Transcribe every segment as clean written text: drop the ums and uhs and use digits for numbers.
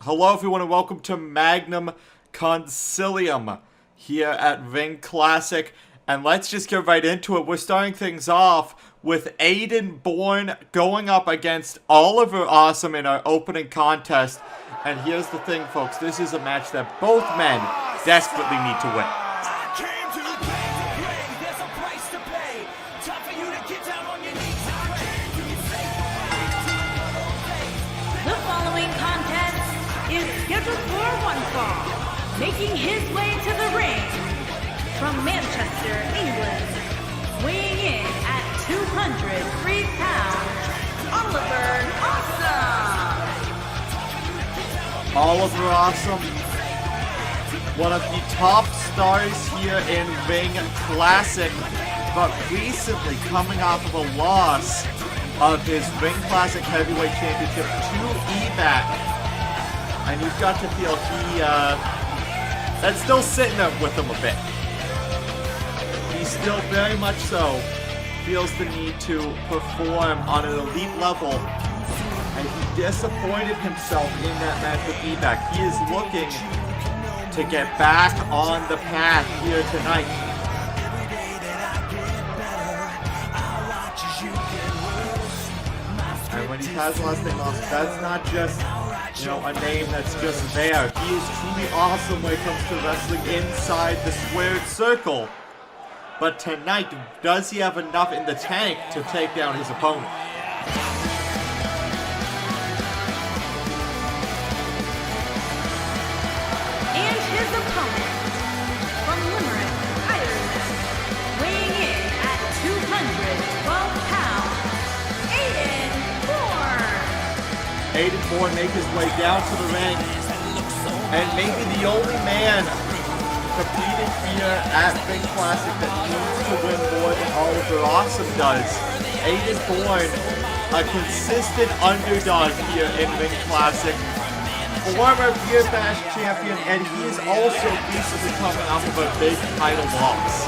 Hello everyone and welcome to Magnum Councilium here at Ring Classic. And let's just get right into it. We're starting things off with Aiden Bourne going up against Oliver Awesome in our opening contest. And here's the thing, folks. This is a match that both men desperately need to win. The following contest is scheduled for one fall, making his way to the ring from Manchester, England, weighing in at 203 pounds, Oliver Awesome. Oliver Awesome, one of the top stars here in Ring Classic, but recently coming off of a loss of his Ring Classic Heavyweight Championship to Ebak. And you've got to feel that's still sitting there with him a bit. He still very much so feels the need to perform on an elite level. And he disappointed himself in that match with Ebak. He is looking to get back on the path here tonight. And when he has lost and lost, that's not just, a name that's just there. He is truly awesome when it comes to wrestling inside the squared circle. But tonight, does he have enough in the tank to take down his opponent? And his opponent, from Limerick, Ireland, weighing in at 212 pounds, Aiden Bourne. Aiden Bourne make his way down to the ring, and maybe the only man competing here at Ring Classic that needs to win more than Oliver Awesome does. Aiden Bourne, a consistent underdog here in Ring Classic, former Beer Bash champion, and he is also recently coming off of a big title loss.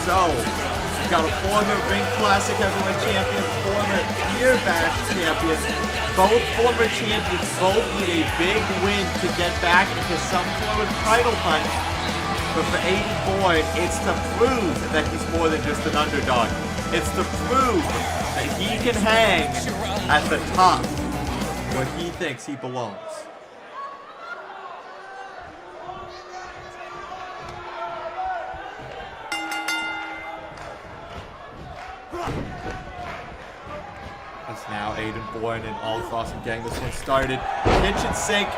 So, we've got a former Ring Classic Heavyweight champion, former Beer Bash champion. Both former champions both need a big win to get back into some sort of title hunt. But for Aiden Bourne, it's to prove that he's more than just an underdog. It's to prove that he can hang at the top where he thinks he belongs. As now Aiden Bourne and Oliver Awesome getting this one started. Kitchen sink.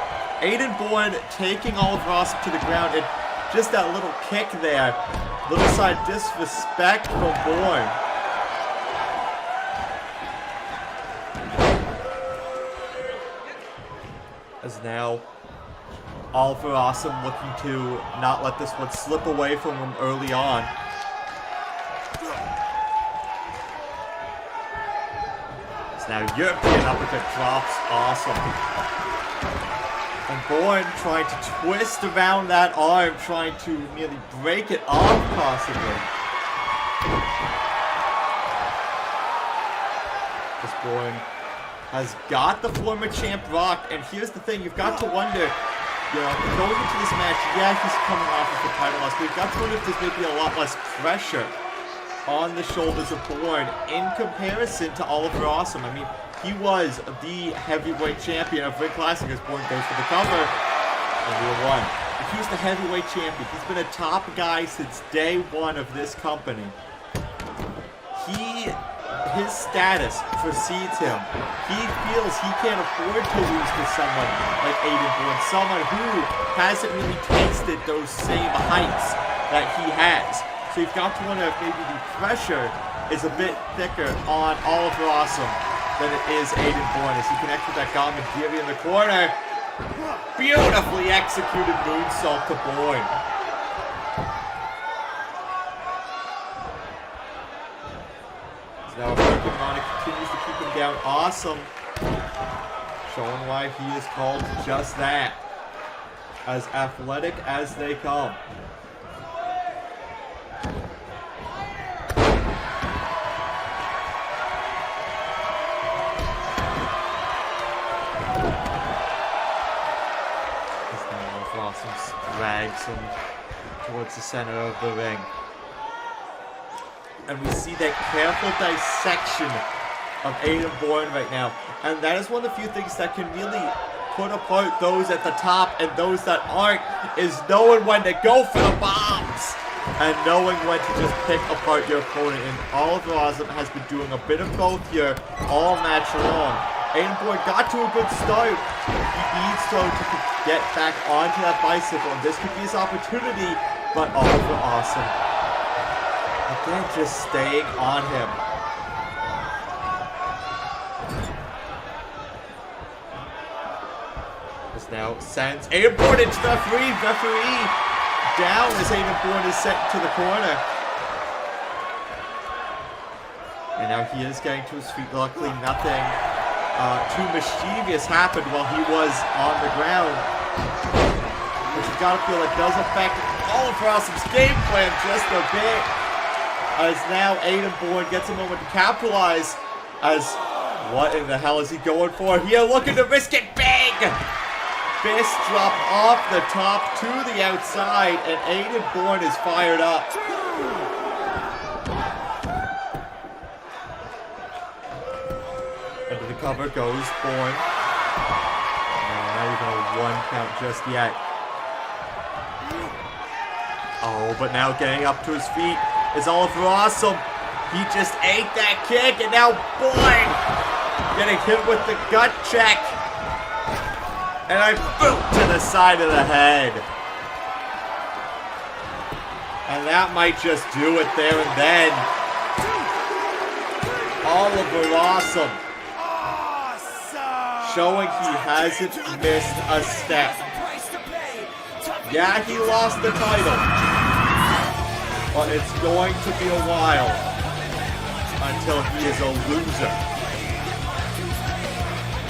Aiden Bourne taking Oliver Awesome to the ground, and just that little kick there. Little side disrespect from Bourne. As now Oliver Awesome looking to not let this one slip away from him early on. Now European uppercut drops Awesome. And Bourne trying to twist around that arm, trying to nearly break it off possibly. This Bourne has got the former champ rocked, and here's the thing, you've got to wonder, going into this match, yeah, he's coming off of the title loss, but you've got to wonder if there's maybe a lot less pressure on the shoulders of Bourne in comparison to Oliver Awesome. I mean, he was the heavyweight champion of Ring Classic as Bourne goes for the cover. And we won. If he's the heavyweight champion, he's been a top guy since day one of this company. His status precedes him. He feels he can't afford to lose to someone like Aiden Bourne, someone who hasn't really tasted those same heights that he has. So you've got to wonder if maybe the pressure is a bit thicker on Oliver Awesome than it is Aiden Bourne as he connects with that Gamagiri in the corner. Beautifully executed moonsault to Bourne. So now Pokemon continues to keep him down. Awesome. Showing why he is called just that. As athletic as they come. drags him towards the center of the ring. And we see that careful dissection of Aiden Bourne right now. And that is one of the few things that can really put apart those at the top and those that aren't, is knowing when to go for the bombs and knowing when to just pick apart your opponent. And Oliver Awesome has been doing a bit of both here all match long. Aiden Bourne got to a good start. He needs to get back onto that bicycle, and this could be his opportunity, but Oliver Awesome, again, just staying on him. This now sends Aiden Bourne into the referee down as Aiden Bourne is sent to the corner. And now he is getting to his feet. Luckily, nothing too mischievous happened while he was on the ground. Which you gotta feel it does affect Oliver Awesome's game plan just a bit. As now Aiden Bourne gets a moment to capitalize. As what in the hell is he going for here? Looking to risk it big! Fist drop off the top to the outside, and Aiden Bourne is fired up. Under the cover goes Bourne. No, not even a one count just yet. Oh, but now getting up to his feet is Oliver Awesome. He just ate that kick, and now Bourne getting hit with the gut check. And I boot to the side of the head. And that might just do it there and then. Oliver Awesome. Showing he hasn't missed a step. Yeah, he lost the title. But it's going to be a while until he is a loser.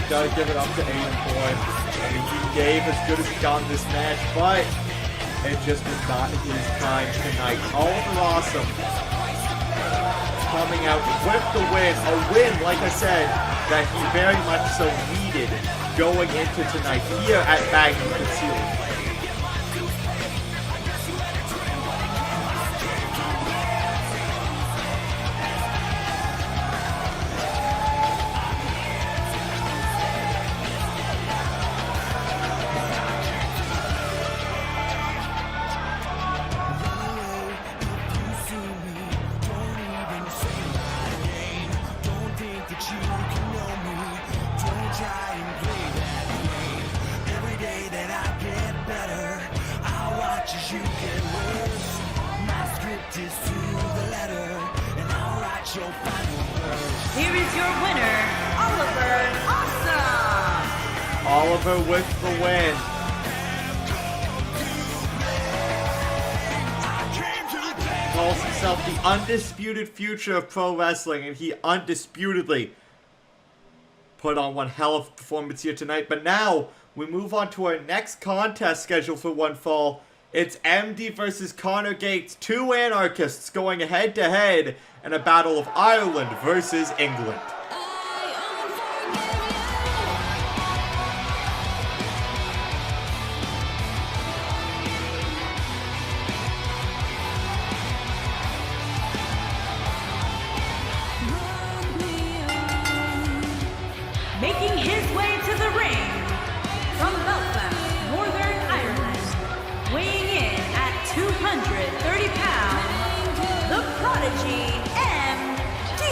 Gotta give it up to Aiden Bourne. I mean, he gave as good as he got in this match, but it just was not his time tonight. Oliver Awesome coming out with the win. A win, like I said, that he very much so needed going into tonight here at Magnum Councilium. Here is your winner, Oliver Awesome! Oliver with the win. Calls himself the undisputed future of pro wrestling, and he undisputedly put on one hell of a performance here tonight. But now, we move on to our next contest scheduled for one fall. It's MD versus Connor Gates, two anarchists going head-to-head in a battle of Ireland versus England. Making his way to the ring from Belfast, Northern Ireland, weighing in at 230 pounds, the Prodigy MD.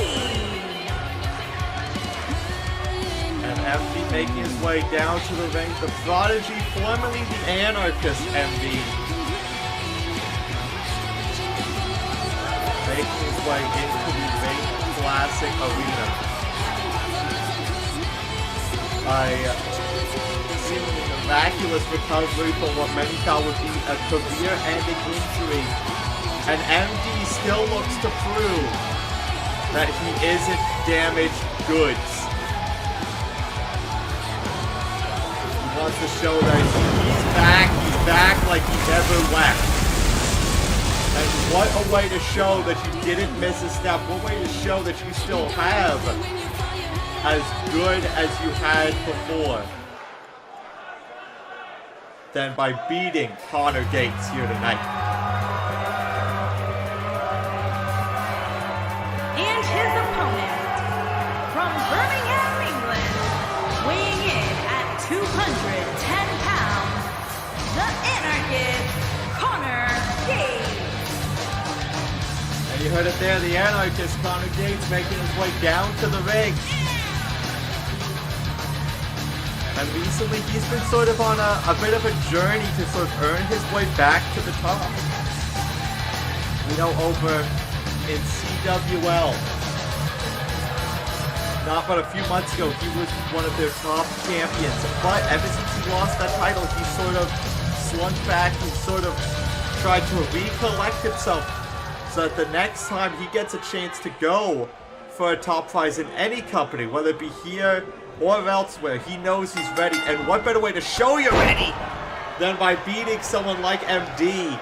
And MD making his way down to the ring, the Prodigy, formerly the Anarchist MD. Making his way into the Ring Classic Arena. Seemingly miraculous recovery from what many thought would be a career-ending injury. And MD still looks to prove that he isn't damaged goods. He wants to show that he's back like he never left. And what a way to show that you didn't miss a step. What a way to show that you still have as good as you had before. than by beating Connor Gates here tonight. And his opponent, from Birmingham, England, weighing in at 210 pounds, the anarchist, Connor Gates. And you heard it there, the anarchist Connor Gates making his way down to the ring. And recently he's been sort of on a bit of a journey to sort of earn his way back to the top. You know, over in CWL, not but a few months ago, he was one of their top champions. But ever since he lost that title, he sort of slunk back. He sort of tried to recollect himself so that the next time he gets a chance to go for a top prize in any company, whether it be here or elsewhere, he knows he's ready. And what better way to show you're ready than by beating someone like MD?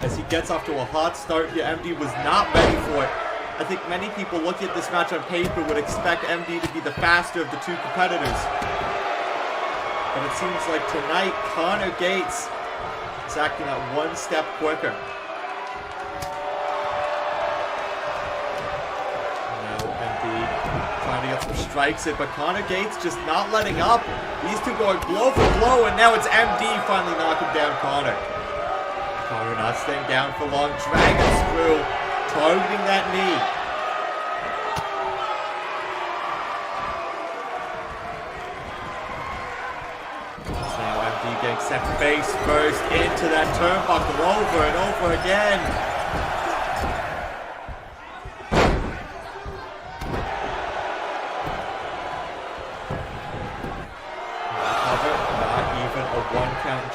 As he gets off to a hot start here, MD was not ready for it. I think many people looking at this match on paper would expect MD to be the faster of the two competitors. But it seems like tonight, Connor Gates is acting at one step quicker. Trying to get some strikes in, but Connor Gates just not letting up. These two going blow for blow, and now it's MD finally knocking down Connor. Connor not staying down for long. Dragon screw, targeting that knee. Now MD getting set face first into that turnbuckle over and over again.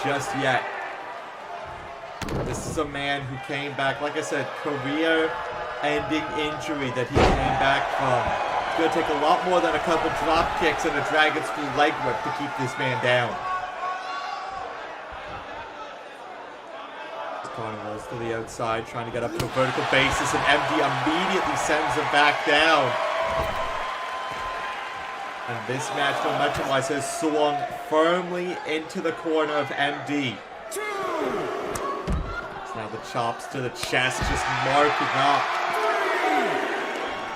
Just yet. This is a man who came back, like I said, career-ending injury that he came back from. It's going to take a lot more than a couple drop kicks and a dragon screw leg whip to keep this man down. Connor rolls to the outside, trying to get up to a vertical basis, and MD immediately sends him back down. And this match, momentum-wise, has swung firmly into the corner of MD. So now the chops to the chest, just marking up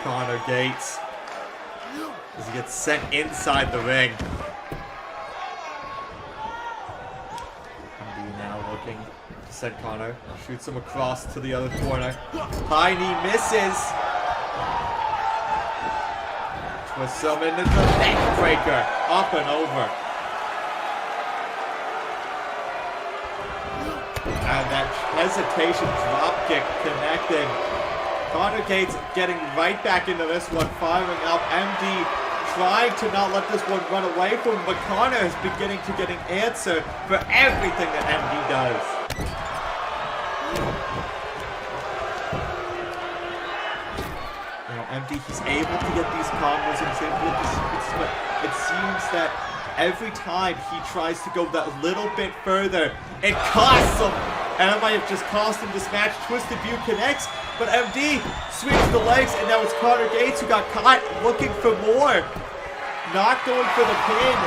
Connor Gates as he gets sent inside the ring. MD now looking to send Connor, shoots him across to the other corner. High knee misses. With some into the neck breaker, up and over. And that hesitation drop kick connecting. Connor Gates getting right back into this one, firing up. MD trying to not let this one run away from him, but Connor is beginning to get an answer for everything that MD does. MD, he's able to get these combos and he's able to get these sequences, but it seems that every time he tries to go that little bit further, it costs him. And it might have just cost him this match. Twisted View connects, but MD sweeps the legs, and now it's Connor Gates who got caught looking for more. Not going for the pin.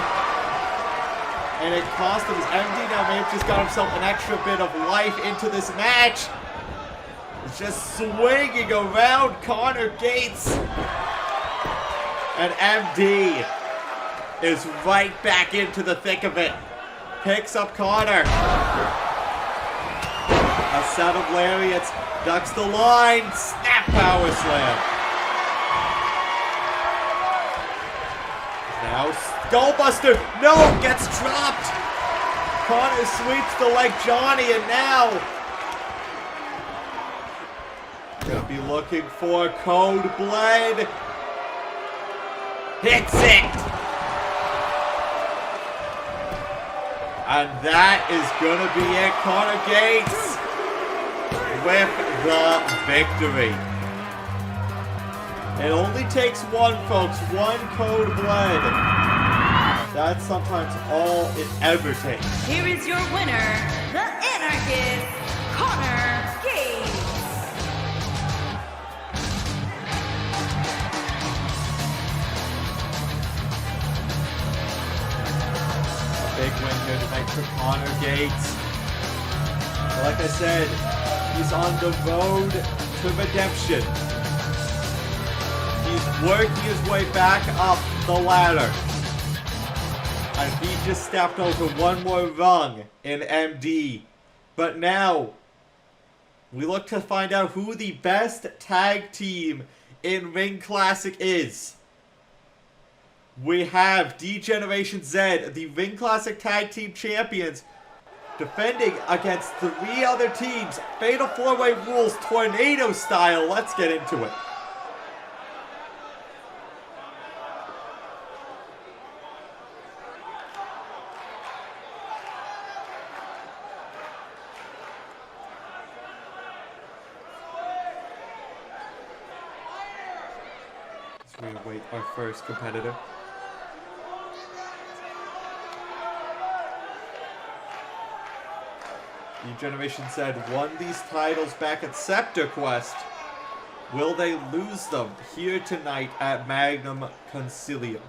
And it cost him. As MD now may have just got himself an extra bit of life into this match. Just swinging around Connor Gates. And MD is right back into the thick of it. Picks up Connor. A set of lariats. Ducks the line. Snap power slam. Now skullbuster. No, gets dropped. Connor sweeps the leg Johnny, and now gonna be looking for Code Blade. Hits it! And that is gonna be it. Connor Gates with the victory. It only takes one, folks. One Code Blade. That's sometimes all it ever takes. Here is your winner, the anarchist, Connor Gates. big win here tonight for Connor Gates. But like I said, he's on the road to redemption. He's working his way back up the ladder. And he just stepped over one more rung in MD. But now, we look to find out who the best tag team in Ring Classic is. We have Degeneration Z, the Ring Classic Tag Team Champions, defending against 3 other teams. Fatal 4-Way Rules, tornado style. Let's get into it. We await our first competitor. Degeneration said won these titles back at Scepter Quest. Will they lose them here tonight at Magnum Councilium?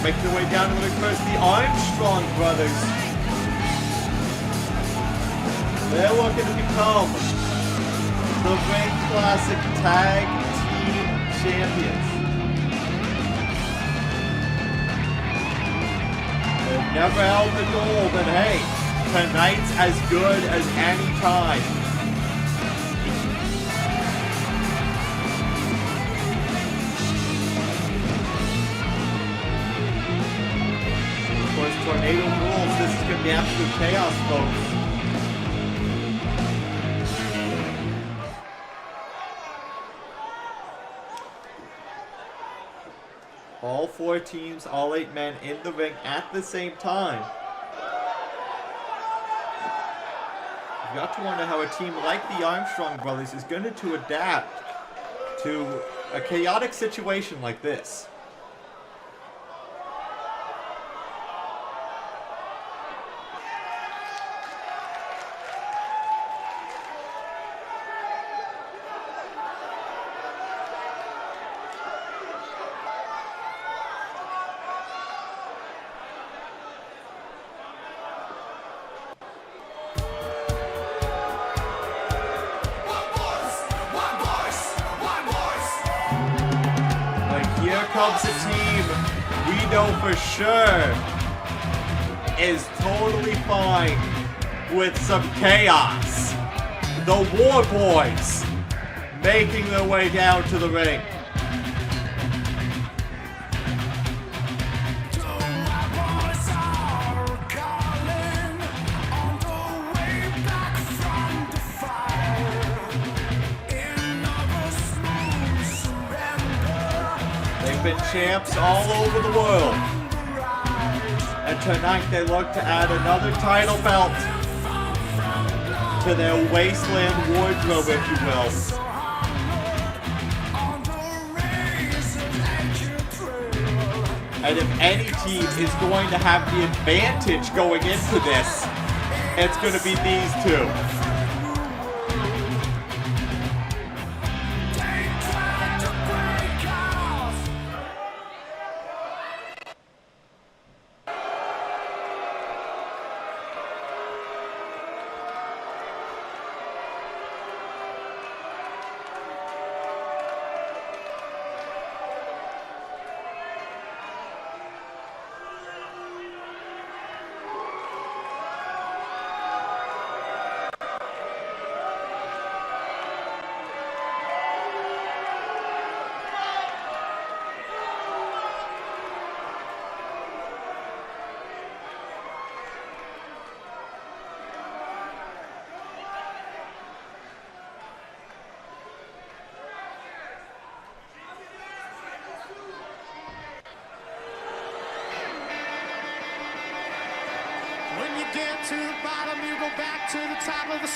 Making their way down to the curse, the Armstrong brothers. They're looking to become the Ring Classic Tag Team Champions. They've never held the gold, but hey, tonight's as good as any time. Tornado rules. This is going to be absolute chaos, folks. All 4 teams, all 8 men in the ring at the same time. You've got to wonder how a team like the Armstrong brothers is going to adapt to a chaotic situation like this. Comes a team we know for sure is totally fine with some chaos. The Warboys making their way down to the ring. Been champs all over the world, and tonight they look to add another title belt to their wasteland wardrobe, if you will. And if any team is going to have the advantage going into this, it's going to be these 2.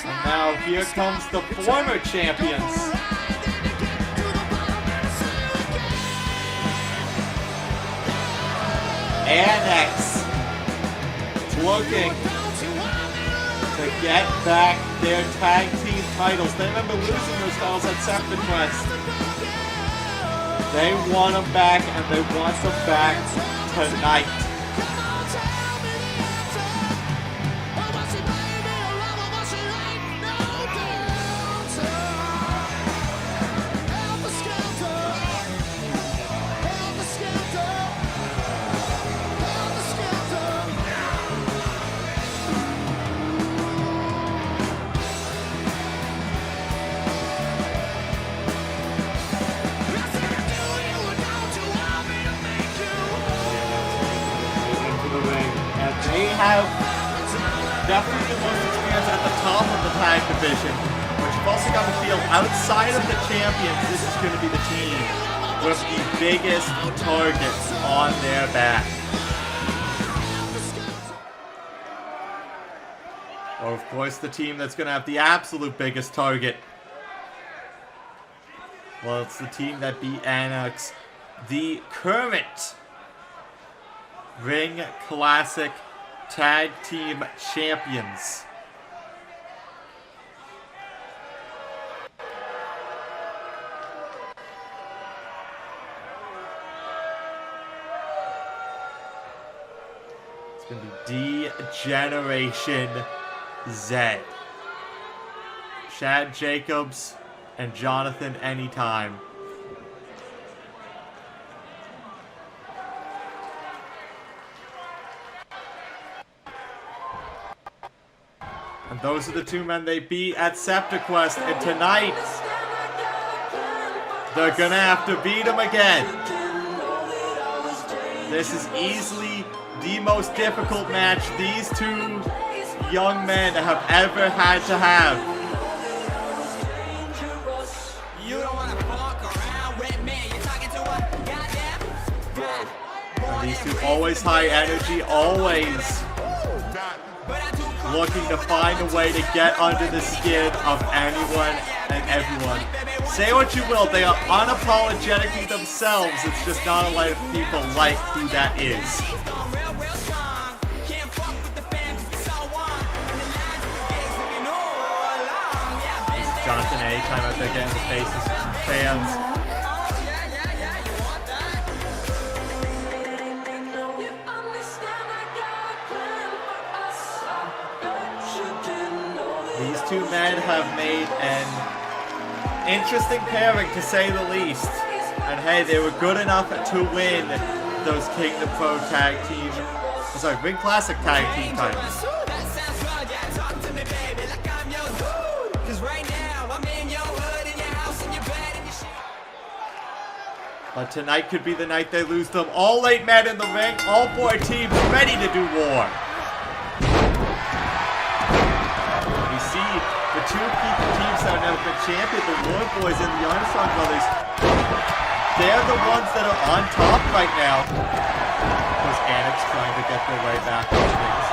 And now here comes the former champions. Annex looking to get back their tag team titles. They remember losing those titles at Separate Quest. They want them back, and they want them back tonight. Have definitely the most experience at the top of the tag division, but you've also got to feel outside of the champions, this is going to be the team with the biggest targets on their back. Or of course the team that's going to have the absolute biggest target. Well, it's the team that beat Annex, the current Ring Classic Tag Team Champions. It's going to be Degeneration Z. Chad Jacobs and Jonathan Anytime. And those are the two men they beat at Separate Quest, and tonight they're gonna have to beat them again. This is easily the most difficult match these two young men have ever had to have. And these two always high energy, always looking to find a way to get under the skin of anyone and everyone. Say what you will, they are unapologetically themselves. It's just not a lot of people like who that is. This is Jonathan Anytime out there getting the faces from fans. These two men have made an interesting pairing, to say the least. And hey, they were good enough to win those Kingdom Pro Tag Team, sorry, Ring Classic Tag Team titles. But tonight could be the night they lose them. All 8 men in the ring, all 4 teams ready to do war. The two teams that have now been champion, the Warboys and the Armstrong brothers, they're the ones that are on top right now. Because Annex trying to get their way back on things.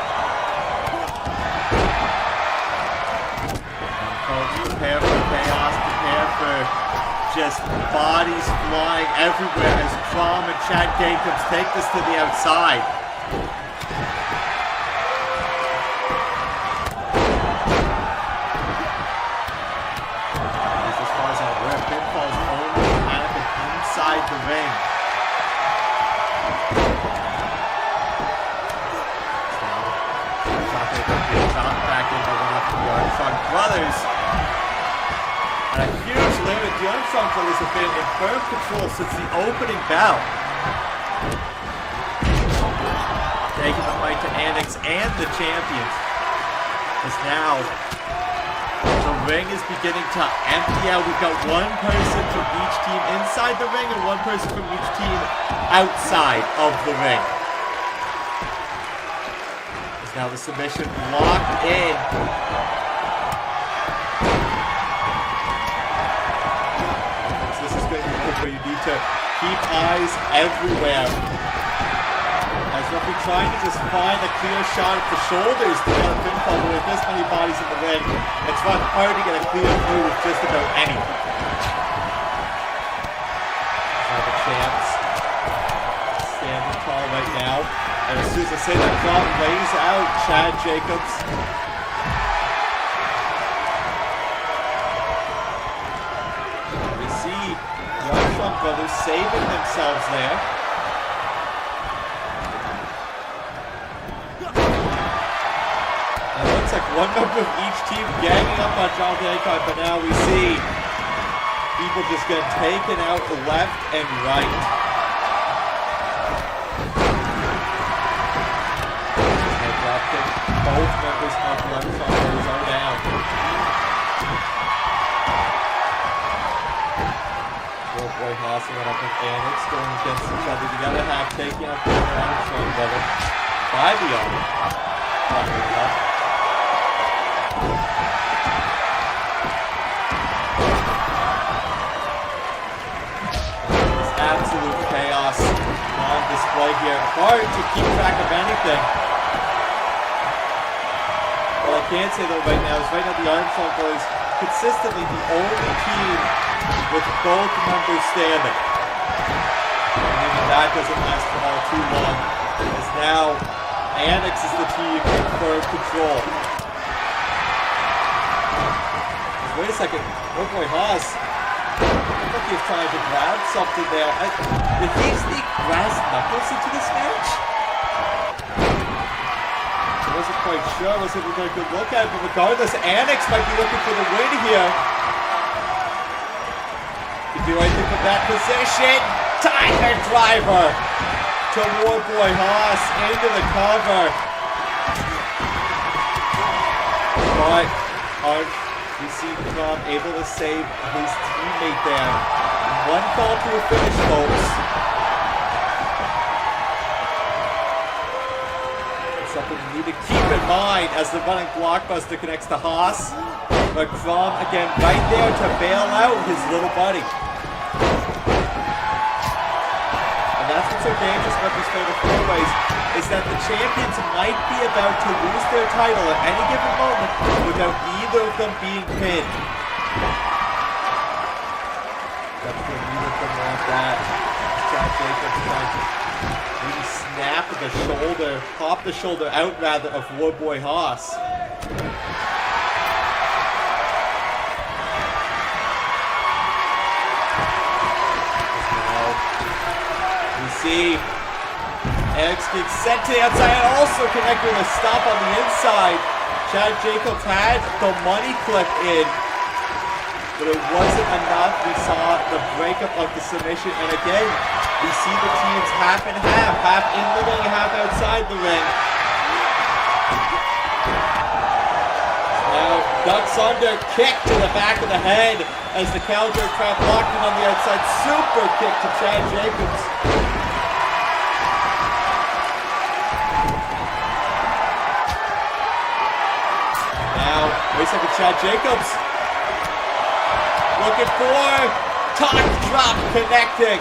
Prepare for chaos, prepare for just bodies flying everywhere as Trom and Chad Jacobs take this to the outside. The ring. Shot back into one of the Armstrong brothers. And a huge limit. The Armstrong brothers have been in firm control since the opening bell. Taking the fight to Annex and the champions. As now the ring is beginning to empty out. We've got one person from each team inside the ring and one person from each team outside of the ring. There's now the submission locked in. This is going to be good where you need to keep eyes everywhere. As if we're trying to just find a clear shot at the shoulders to get a pinfall, but with this many bodies in the ring, it's not hard to get a clear through with just about anything. Have a chance. Standing tall right now. And as soon as I say that, Crom lays out Chad Jacobs. We see the Armstrong brothers saving themselves there. And it looks like one member of each team ganging up on Jonathan Hancock, but now we see people just getting taken out left and right. Both members of the Armstrong brothers are down. Warboy Haas went up with Annex going against each other. You gotta have taking up the Armstrong brother by the arm. This absolute chaos on display here. Hard to keep track of anything. What I can say though right now is the Armstrong boys consistently the only team with both members standing. And even that doesn't last for all too long. As now Annex is the team in firm control. Wait a second, Warboy Haas. I think he's trying to grab something there. Did he sneak brass knuckles into this match? I wasn't quite sure. I wasn't even a good look at it, but regardless, Annex might be looking for the win here. Can do anything from that position. Tiger driver to Warboy Haas into the cover. But we see Crom able to save his teammate there. One fall to a finish, folks. Something you need to keep in mind as the running blockbuster connects to Haas. But Crom again right there to bail out his little buddy. And that's what's so dangerous about these fatal four-ways, is that the champions might be about to lose their title at any given moment without either of them being pinned. That's when neither of them want that. Chad Jacobs trying to maybe snap the shoulder, pop the shoulder out rather of Warboy Haas. Now we see Annex gets sent to the outside and also connected with a stop on the inside. Chad Jacobs had the money clip in, but it wasn't enough. We saw the breakup of the submission, and again, we see the teams half and half in the ring, half outside the ring. Now, ducks under, kick to the back of the head as the counter trap locked in on the outside. Super kick to Chad Jacobs. Now, wait a second, Chad Jacobs looking for top drop connecting.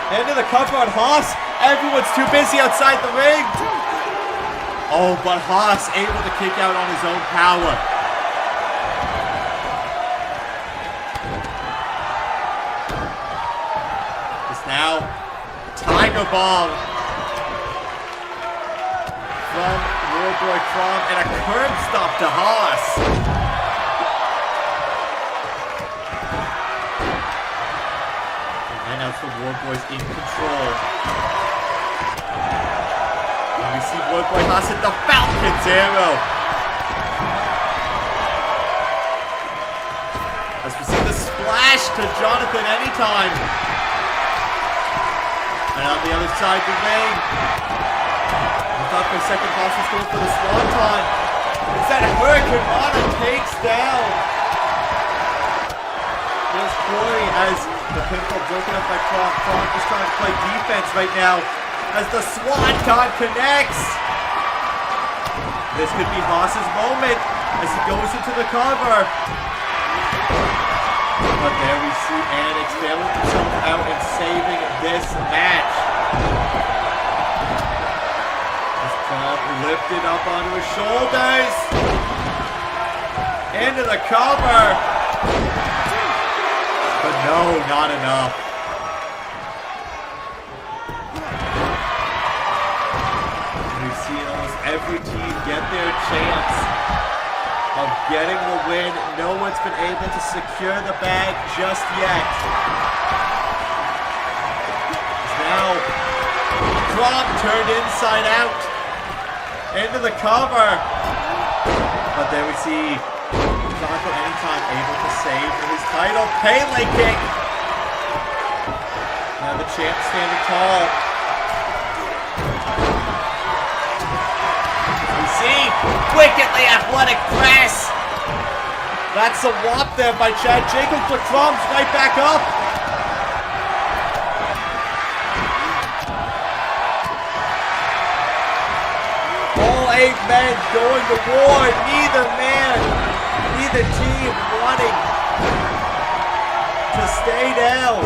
Into the cover on Haas. Everyone's too busy outside the ring. Oh, but Haas able to kick out on his own power. It's now Tiger Bomb from Warboy Crom and a curb stop to Haas. And now it's the Warboys in control. And we see Warboy Haas hit the Falcon's arrow. As we see the splash to Jonathan Anytime. And on the other side of the ring, I thought for a second Haas was going for the swanton. Instead, Hurricane Rana takes down. There's Corey as the pinfall broken up by Crom. Crom just trying to play defense right now as the swanton connects. This could be Haas's moment as he goes into the cover. But there we see Annex bailing himself out and saving this match. As Crom lifted up onto his shoulders. Into the cover. But no, not enough. every team get their chance of getting the win. No one's been able to secure the bag just yet. Now, Crom turned inside out into the cover. But there we see Jonathan Anytime able to save his title. Pele kick. Now the champ standing tall. We see wickedly athletic press. That's a whop there by Chad Jacobs, but Crom's right back up. All 8 men going to war. Neither team wanting to stay down.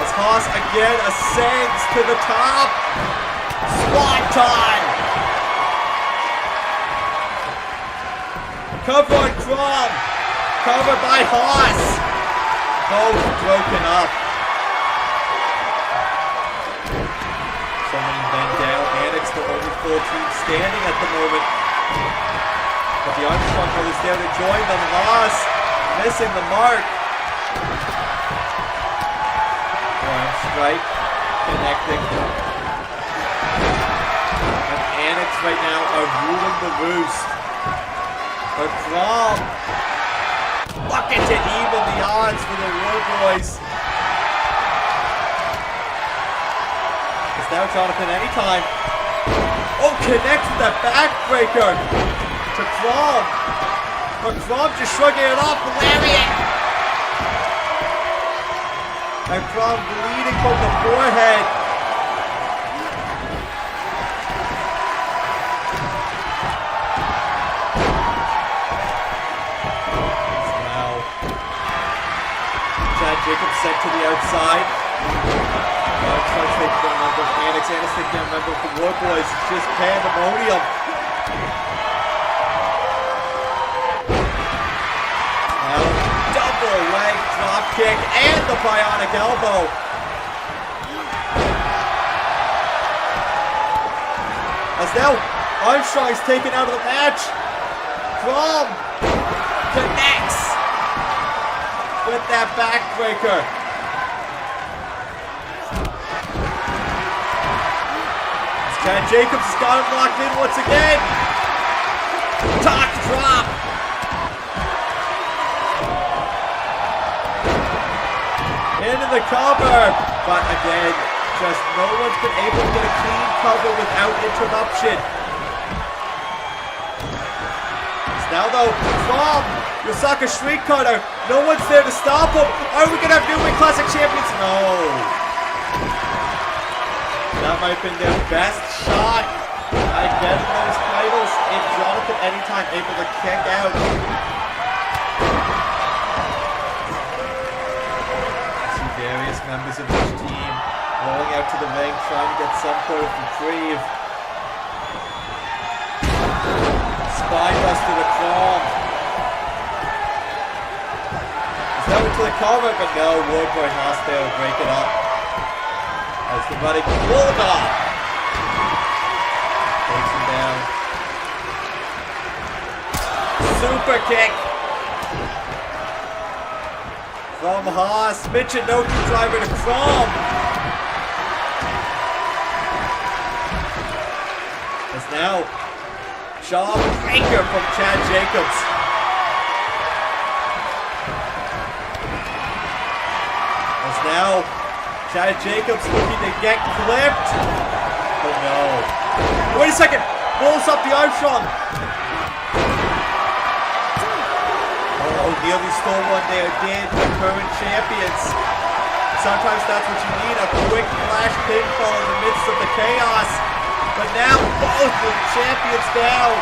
As Haas again ascends to the top. Swanton! Cover on Crom. Covered by Haas. Both broken up. So many men down. Annex, the only full team standing at the moment. But the Armstrong brothers there to join them. Haas missing the mark. Arm strike connecting. And Annex right now are ruling the roost. But Crom looking to even the odds for the Warboys. It's now Jonathan Anytime. Oh, connects with that backbreaker to Crom. But Crom just shrugging it off. Lariat. And Crom bleeding from the forehead. Jacobs sent to the outside. Armstrong taking down member of Annex. Annex taking down member of the Warboys. It's just pandemonium. Now, double leg drop kick and the bionic elbow. As now, Armstrong is taken out of the match. Crom connects with that backbreaker. Chad Jacobs has got him locked in once again. Top drop. Into the cover. But again, just no one's been able to get a clean cover without interruption. Now though, Crom, Yosaka Street Cutter, no one's there to stop him. Are we gonna have New Wing Classic champions? No. That might have been their best shot at getting those titles if Jonathan Anytime able to kick out. See various members of each team rolling out to the ring, trying to get some sort of reprieve. Spinebuster to Crom. He's over to the cover, but no, Warboy has to break it up. As the running Bulldog takes him down. Super kick from Haas. Michinoku driver to Crom. As now, jaw breaker from Chad Jacobs. As now, Chad Jacobs looking to get clipped. Oh no. Wait a second. Rolls up the Armstrong. Oh, nearly stole one there. Did the current champions. Sometimes that's what you need. A quick flash pinfall in the midst of the chaos. But now both the champions down.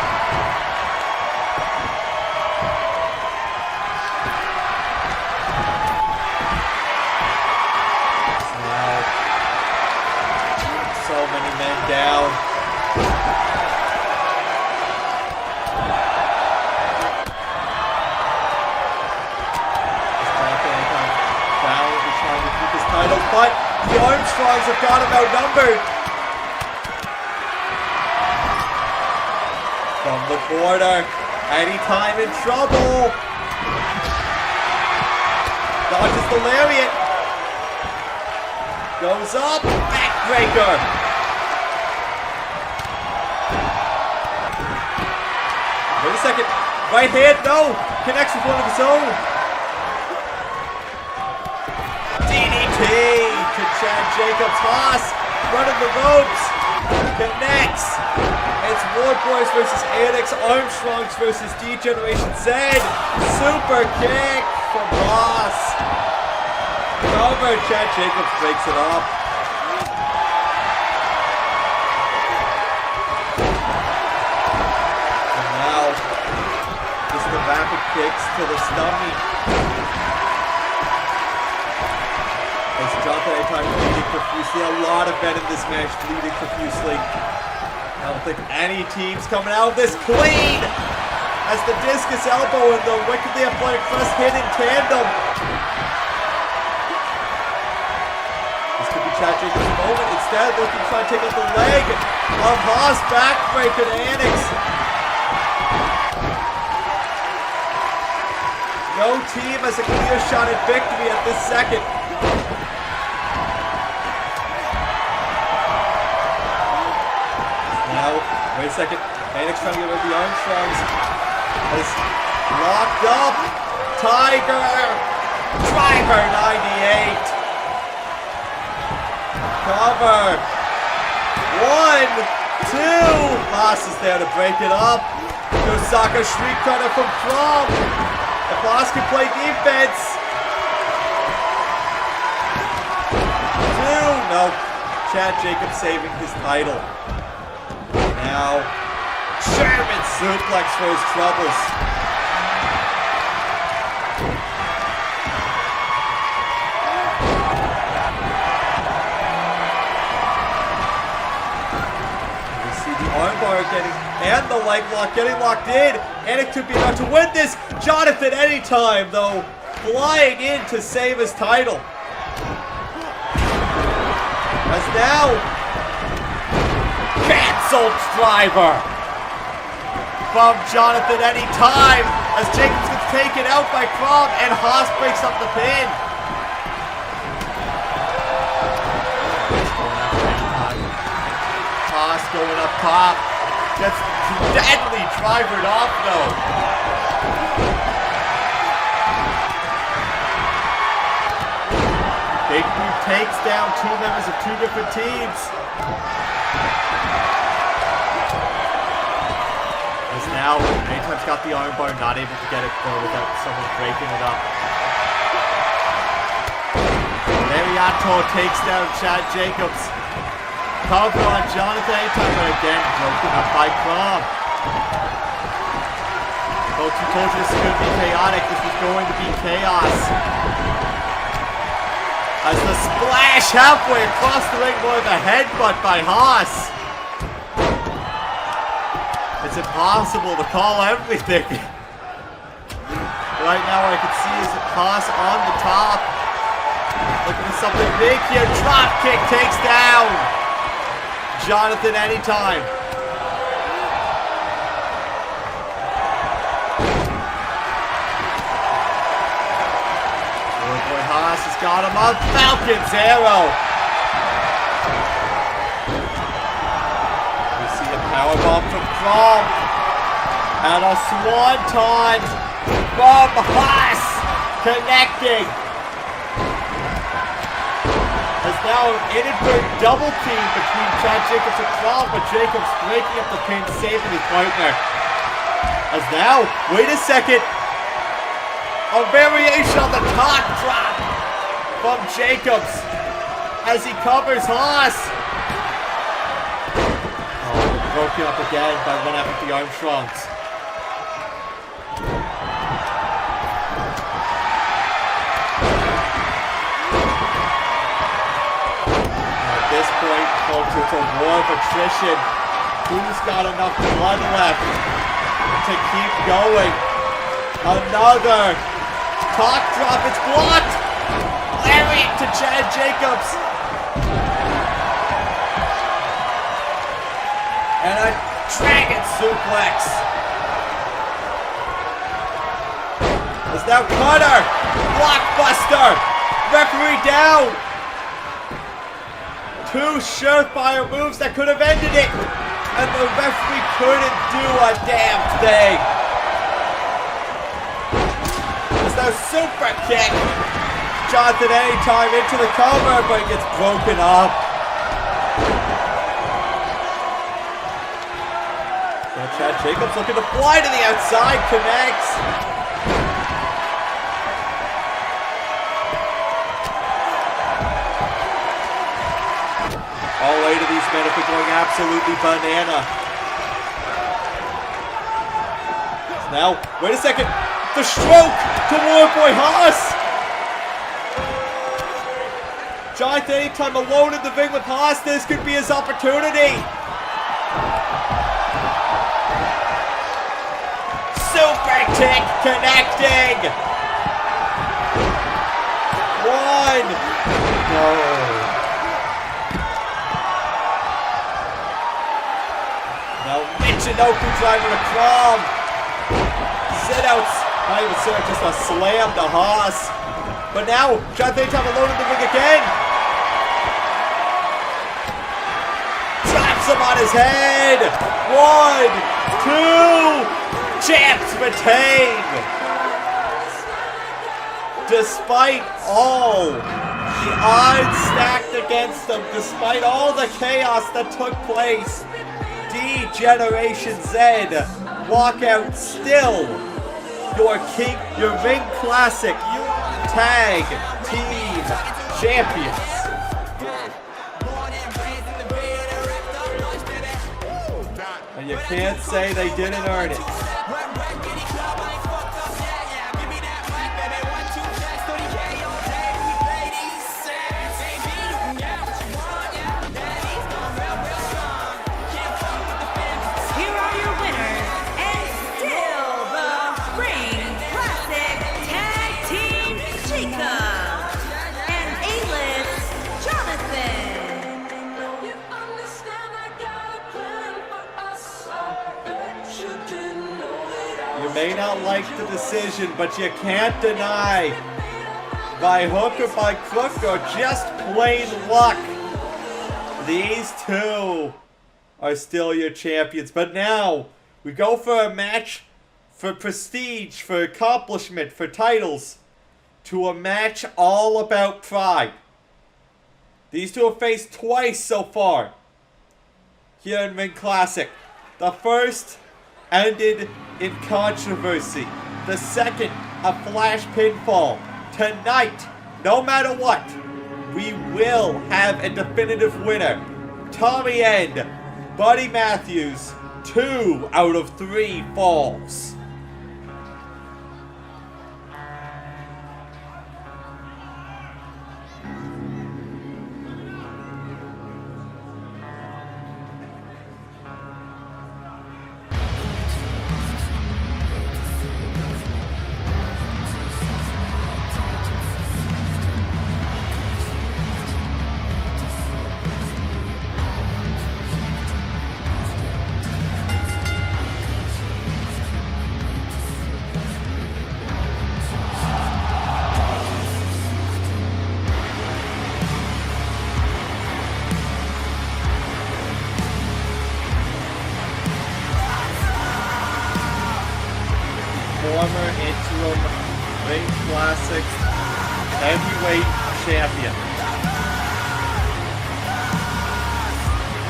So many men down. Valiantly trying to keep his title, but the Armstrongs have got him outnumbered. from the corner. Anytime in trouble. Dodges the lariat. Goes up. Backbreaker. Wait a second. Right hand, no. Connects with one of his own. DDT to Chad Jacobs. Haas running the ropes. Connects. It's Warboys versus Annex. Armstrongs versus Degeneration. Z. Super kick from Haas. Cover. Chad Jacobs breaks it up. And now, just the rapid kicks to the stomach. As Jonathan anytime bleeding profusely. A lot of men in this match bleeding profusely. I don't think any team's coming out of this clean. As the discus elbow and the wickedly athletic crest hit in tandem. This could be Chad Jacobs' moment. Instead, looking to try and take out the leg of Haas. Backbreaker to Annex. No team has a clear shot at victory at this second. Now, wait a second. Annex trying to get rid of the Armstrongs. Is locked up. Tiger. Driver 98. Cover. 1, 2. Haas is there to break it up. Osaka Shriek cutter from Prom. If Haas can play defense. 2. No. Chad Jacobs saving his title. Now, German suplex for his troubles. We see the armbar and the leg lock getting locked in. And it could be enough to win this. Jonathan anytime, though, flying in to save his title. As now, canceled driver from Jonathan anytime as Jacobs gets taken out by Crom and Haas breaks up the pin. Haas going up top. Gets deadly drivered off though. Big Blue takes down 2 members of 2 different teams. As now, anytime's got the armbar, not able to get it though without someone breaking it up. Mariato takes down Chad Jacobs. Cover on Jonathan anytime, but again, broken up by Crom. Folks, we told you this was going to be chaotic. This was going to be chaos. As the splash halfway across the ring, more of a headbutt by Haas. It's impossible to call everything. Right now what I can see is Haas on the top. Looking for something big here. Drop kick takes down Jonathan anytime. Boy Haas has got him on Falcon's arrow. We see a powerbomb from Crom. And a swanton from Haas connecting. As now an inadvertent double team between Chad Jacobs and Crom, but Jacobs breaking up the pin, saving his partner. As now, wait a second. A variation on the top drop from Jacobs as he covers Haas. Oh, broken up again by one half of the Armstrongs. At this point, folks, it's a war of attrition. Who's got enough blood left to keep going? Another cock drop, it's blocked! Lariat to Chad Jacobs. And Dragon suplex. It's now Cutter. Blockbuster. Referee down. Two surefire moves that could have ended it. And the referee couldn't do a damn thing. It's now super kick. Jonathan anytime into the cover, but it gets broken up. Chad Jacobs looking to fly to the outside, connects. All 8 of these men have been going absolutely banana. Now, wait a second. The stroke to Warboy Haas. Jonathan anytime alone in the ring with Haas, this could be his opportunity. Super kick connecting. 1. No. Now Michinoku driving a crom. Sit-outs. Not even sit-out, just a slam to Haas. But now, Jonathan anytime alone in the ring again. Traps him on his head. 1, 2. Champs retain! Despite all the odds stacked against them, despite all the chaos that took place, Degeneration Z walk out still your Ring Classic Tag Team Champions. And you can't say they didn't earn it. May not like the decision, but you can't deny, by hook or by crook or just plain luck, these two are still your champions. But now we go for a match for prestige, for accomplishment, for titles, to a match all about pride. These two have faced twice so far here in Ring Classic. The first ended in controversy. The second, a flash pinfall. Tonight, no matter what, we will have a definitive winner. Tommy End, Buddy Matthews, 2 out of 3 falls. Former interim Ring Classic heavyweight champion.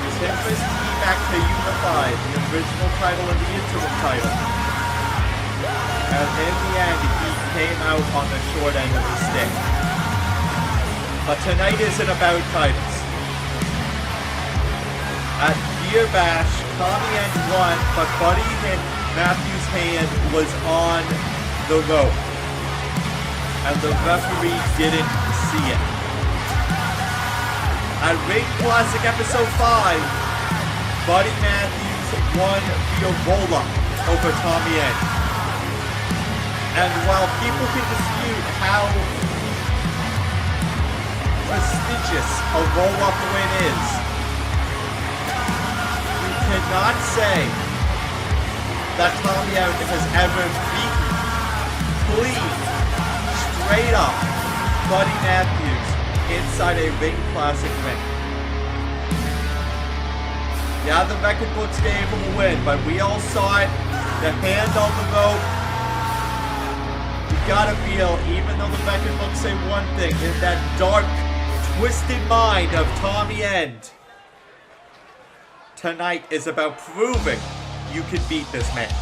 His interest Ebak to unify the original title and the interim title. And in the end, he came out on the short end of the stick. But tonight isn't about titles. At Gear Bash, Tommy End won, but Buddy and Matthews' hand was on the rope, and the referee didn't see it. At Ring Classic Episode 5, Buddy Matthews won via roll-up over Tommy End. And while people can dispute how prestigious a roll-up win is, we cannot say that Tommy End has ever beaten clean, straight up Buddy Matthews inside a Ring Classic ring. Yeah, the record books gave him a win, but we all saw it. The hand on the rope. You gotta feel, even though the record books say one thing, in that dark, twisted mind of Tommy End, tonight is about proving you can beat this man.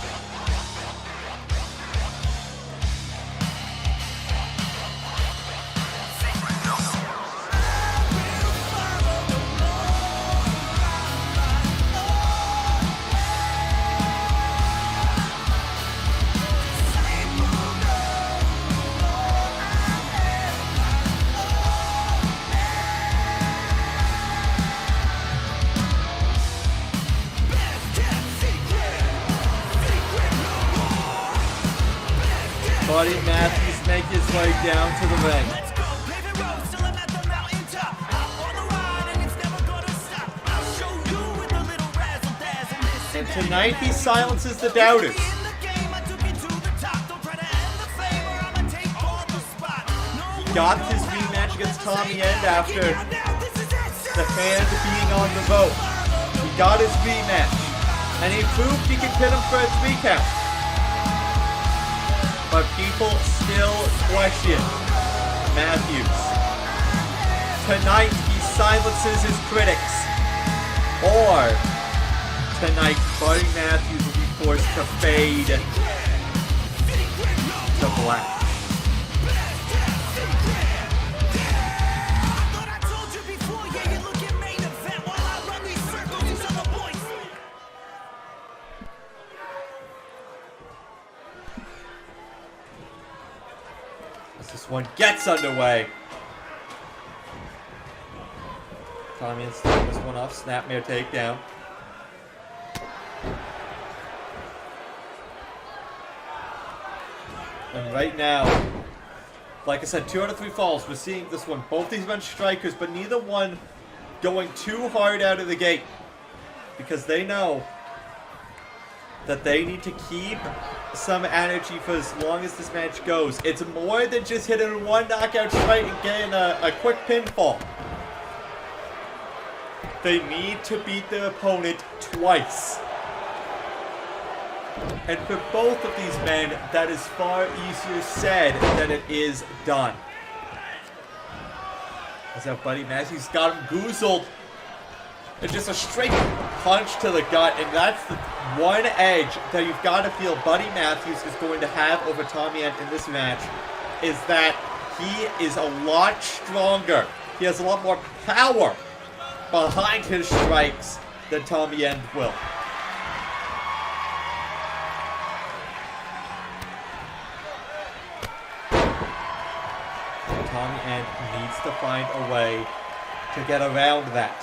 Buddy Matthews make his way down to the ring. And tonight he silences the doubters. He got his rematch against Tommy End after the hand being on the vote. He got his rematch. And he proved he could pin him for a 3 count. But people still question Matthews. Tonight he silences his critics. Or tonight Buddy Matthews will be forced to fade to black. This one gets underway. Tommy End starting this one off. Snapmare takedown. And right now, like I said, 2 out of 3 falls. We're seeing this one. Both these men strikers, but neither one going too hard out of the gate. Because they know that they need to keep some energy for as long as this match goes. It's more than just hitting one knockout strike and getting a quick pinfall. They need to beat their opponent twice. And for both of these men, that is far easier said than it is done. As that Buddy Matthews got him goozled. And just a straight punch to the gut, and that's the one edge that you've got to feel Buddy Matthews is going to have over Tommy End in this match, is that he is a lot stronger. He has a lot more power behind his strikes than Tommy End will. Tommy End needs to find a way to get around that.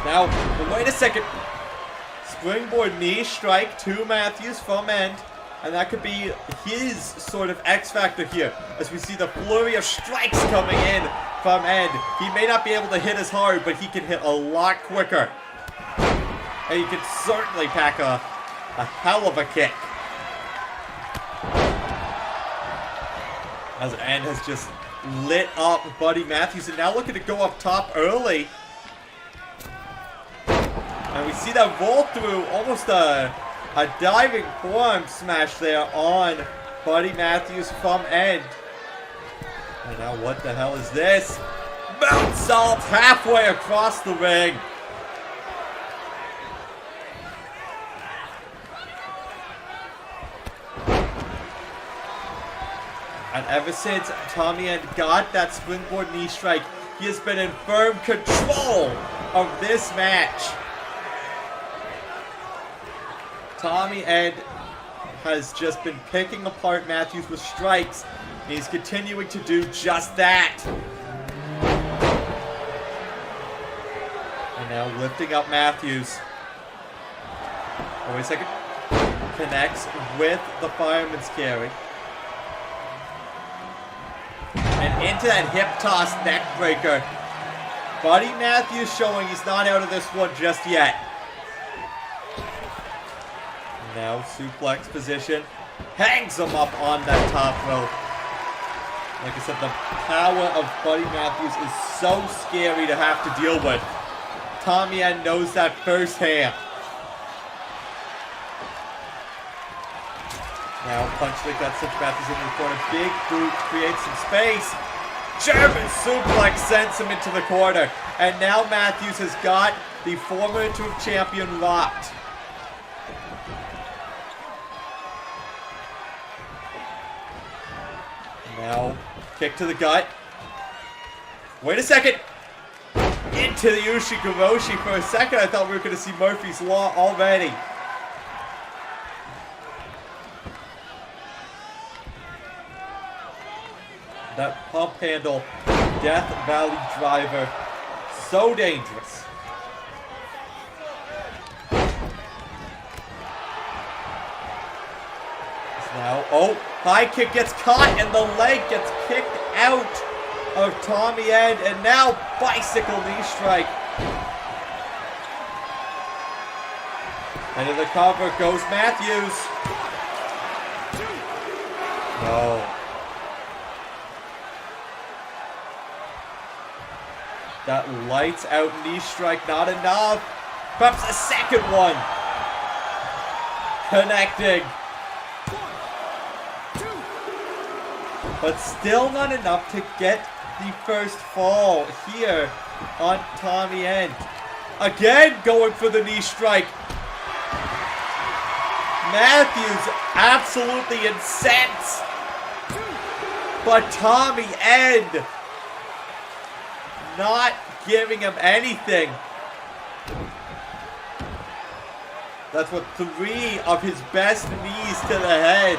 Now, but wait a second. Springboard knee strike to Matthews from End. And that could be his sort of X factor here. As we see the flurry of strikes coming in from End. He may not be able to hit as hard, but he can hit a lot quicker. And he can certainly pack a hell of a kick. As End has just lit up Buddy Matthews. And now looking to go up top early. And we see that roll through, almost a diving forearm smash there on Buddy Matthews from End. And now what the hell is this? Mount Salt halfway across the ring. And ever since Tommy End got that springboard knee strike, he has been in firm control of this match. Tommy End has just been picking apart Matthews with strikes, and he's continuing to do just that. And now lifting up Matthews. Oh, wait a second. Connects with the fireman's carry. And into that hip toss neck breaker. Buddy Matthews showing he's not out of this one just yet. Now suplex position. Hangs him up on that top rope. Like I said, the power of Buddy Matthews is so scary to have to deal with. Tommy End knows that firsthand. Now punch like that, such Matthews in the corner. Big boot creates some space. German suplex sends him into the corner. And now Matthews has got the former champion locked. Now, kick to the gut. Wait a second. Into the Ushikuroshi. For a second, I thought we were going to see Murphy's Law already. That pump handle, Death Valley driver, so dangerous. Now, oh, high kick gets caught and the leg gets kicked out of Tommy End, and now bicycle knee strike. And in the cover goes Matthews. No. That lights out knee strike, not enough. Perhaps a second one. Connecting. But still not enough to get the first fall here on Tommy End. Again going for the knee strike. Matthews absolutely incensed. But Tommy End not giving him anything. That's what 3 of his best knees to the head.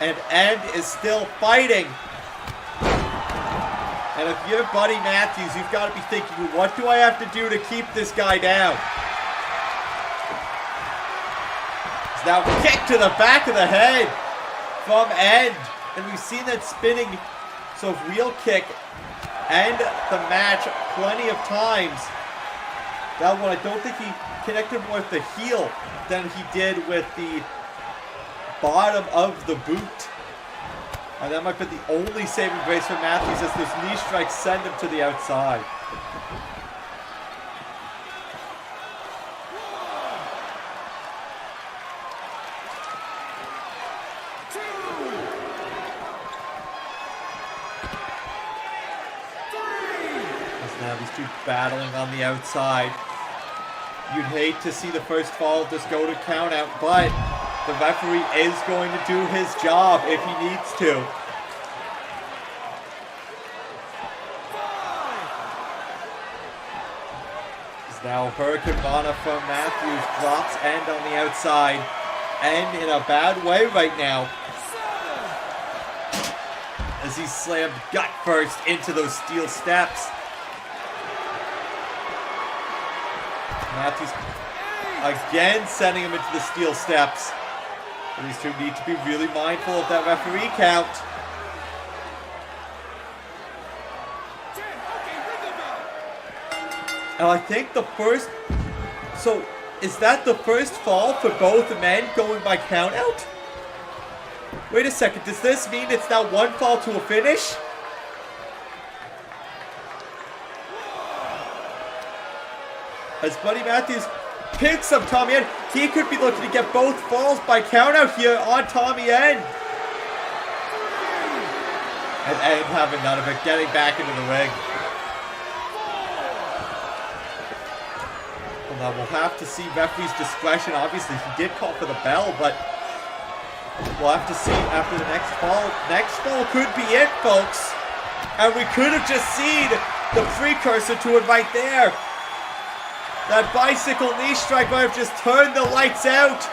And End is still fighting. And if you're Buddy Matthews, you've got to be thinking, what do I have to do to keep this guy down? It's now kick to the back of the head from End. And we've seen that spinning, so wheel kick end the match plenty of times. That one, I don't think he connected more with the heel than he did with the bottom of the boot. And that might be the only saving grace for Matthews as those knee strikes send him to the outside. As now these two battling on the outside. You'd hate to see the first fall just go to count out, but the referee is going to do his job if he needs to. Now Hurricane Rana from Matthews drops End on the outside. End in a bad way right now, as he slammed gut first into those steel steps. Matthews again sending him into the steel steps. These two need to be really mindful of that referee count. And I think the first... So, is that the first fall for both men going by count out? Wait a second, does this mean it's now one fall to a finish? As Buddy Matthews picks up Tommy End, he could be looking to get both falls by count out here on Tommy End. And End having none of it, getting back into the ring. Well, now we'll have to see referee's discretion. Obviously, he did call for the bell, but we'll have to see after the next fall. Next fall could be it, folks. And we could have just seen the precursor to it right there. That bicycle knee strike might have just turned the lights out.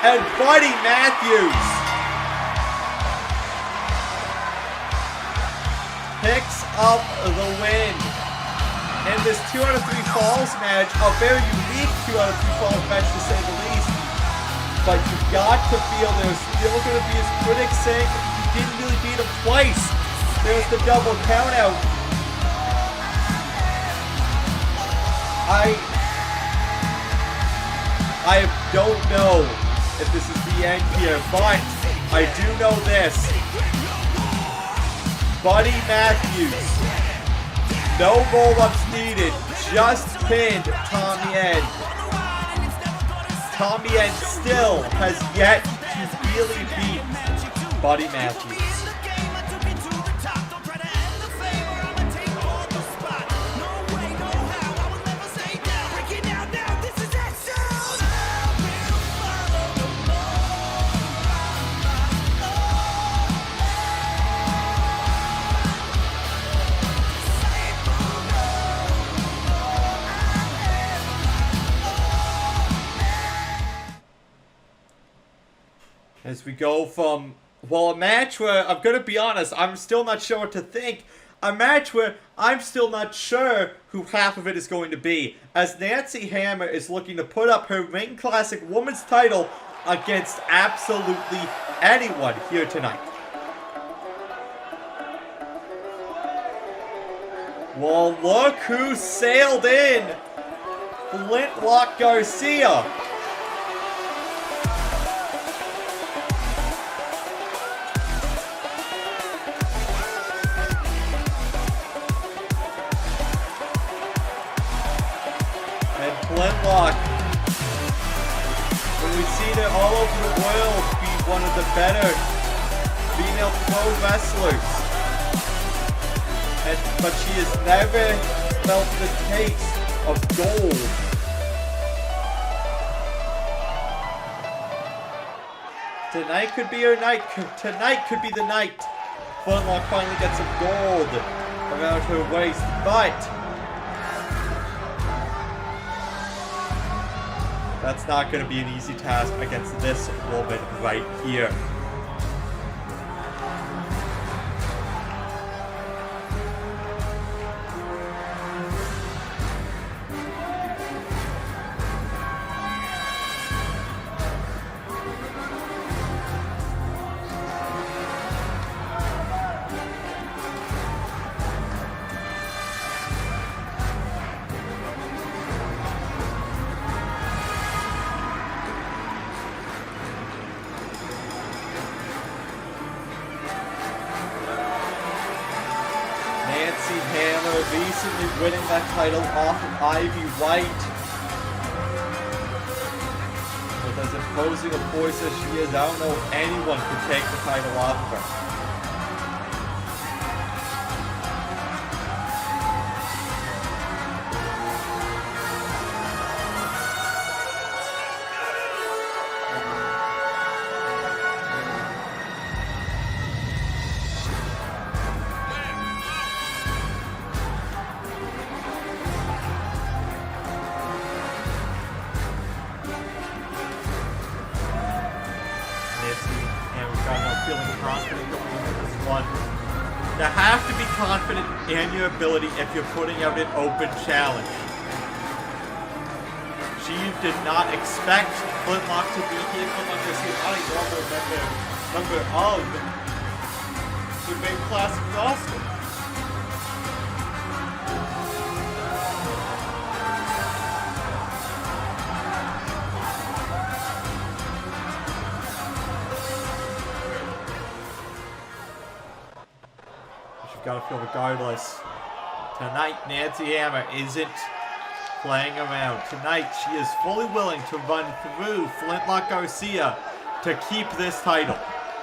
And Buddy Matthews picks up the win in this 2 out of 3 falls match. A very unique 2 out of 3 falls match, to say the least. But you've got to feel there's still going to be, as critics say, didn't really beat him twice. There's the double count out. I don't know if this is the end here, but I do know this. Buddy Matthews, no roll-ups needed, just pinned Tommy End. Tommy End still has yet to really beat Buddy Matthews. As we go from, well, a match where, I'm going to be honest, I'm still not sure what to think. A match where I'm still not sure who half of it is going to be. As Nancy Hammer is looking to put up her Ring Classic Women's title against absolutely anyone here tonight. Well, look who sailed in. Flintlock Garcia. Flintlock, when we've seen it all over the world, be one of the better female pro wrestlers. But she has never felt the taste of gold. Tonight could be her night. Tonight could be the night Flintlock finally gets some gold around her waist, but that's not going to be an easy task against this woman right here. Recently winning that title off of Ivy White. With as imposing a force as she is, I don't know if anyone could take the title off of her. You have to be confident in your ability if you're putting out an open challenge. She did not expect Flintlock to be here. Flintlock is the only normal member of the big classic roster. Gotta feel regardless. Tonight, Nancy Hammer isn't playing around. Tonight, she is fully willing to run through Flintlock Garcia to keep this title.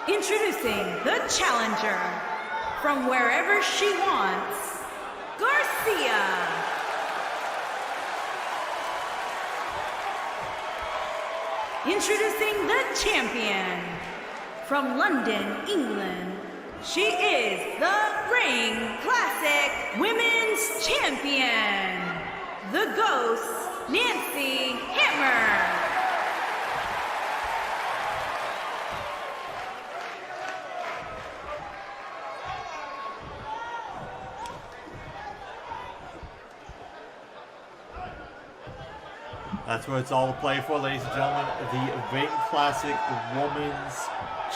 Introducing the challenger from wherever she wants, Garcia. Introducing the champion from London, England. She is the Ring Classic Women's Champion, the Ghost, Nancy Hammer. That's what it's all to play for, ladies and gentlemen. The Ring Classic Women's